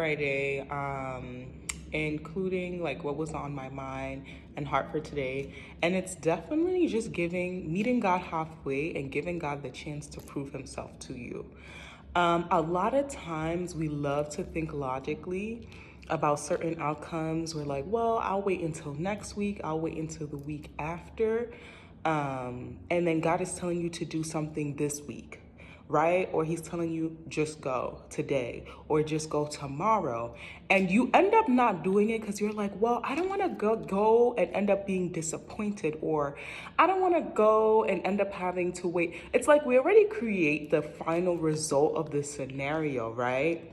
Friday, including like what was on my mind and heart for today. And it's definitely just meeting God halfway and giving God the chance to prove himself to you. A lot of times we love to think logically about certain outcomes. We're like, well, I'll wait until next week. I'll wait until the week after. And then God is telling you to do something this week, right? Or he's telling you just go today or just go tomorrow. And you end up not doing it because you're like, well, I don't want to go and end up being disappointed, or I don't want to go and end up having to wait. It's like we already create the final result of the scenario, right?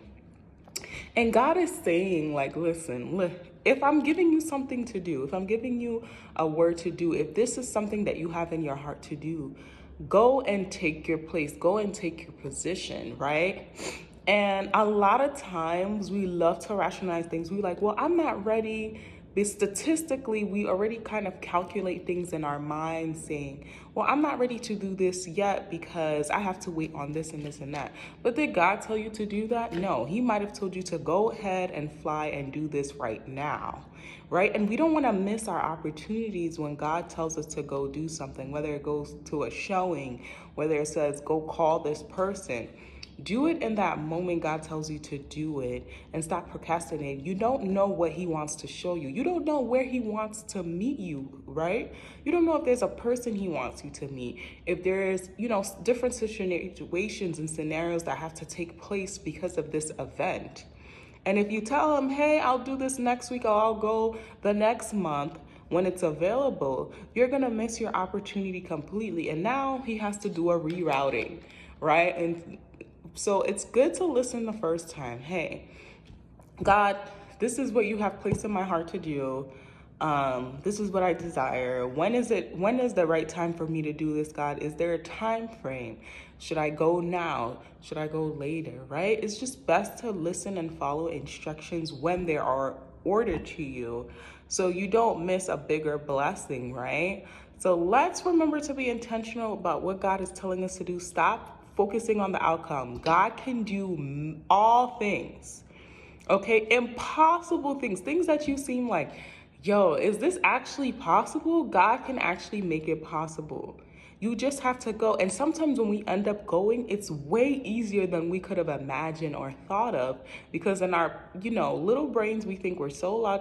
And God is saying, like, listen, if I'm giving you something to do, if I'm giving you a word to do, if this is something that you have in your heart to do, go and take your place, go and take your position, right? And a lot of times we love to rationalize things. We're like, well, I'm not ready. But statistically, we already kind of calculate things in our minds saying, well, I'm not ready to do this yet because I have to wait on this and this and that. But did God tell you to do that? No, he might have told you to go ahead and fly and do this right now, right? And we don't want to miss our opportunities when God tells us to go do something, whether it goes to a showing, whether it says go call this person. Do it in that moment God tells you to do it and stop procrastinating. You don't know what he wants to show you. You don't know where he wants to meet you, right? You don't know if there's a person he wants you to meet. If there's, different situations and scenarios that have to take place because of this event. And if you tell him, hey, I'll do this next week, or I'll go the next month when it's available, you're going to miss your opportunity completely. And now he has to do a rerouting, right? And so it's good to listen the first time. Hey, God, this is what you have placed in my heart to do. This is what I desire. When is the right time for me to do this, God? Is there a time frame? Should I go now? Should I go later, right? It's just best to listen and follow instructions when they are ordered to you so you don't miss a bigger blessing, right? So let's remember to be intentional about what God is telling us to do. Stop focusing on the outcome. God can do all things. Okay, impossible things that you seem like, yo, is this actually possible? God can actually make it possible. You just have to go. And sometimes when we end up going, it's way easier than we could have imagined or thought of, because in our, little brains, we think we're so logical.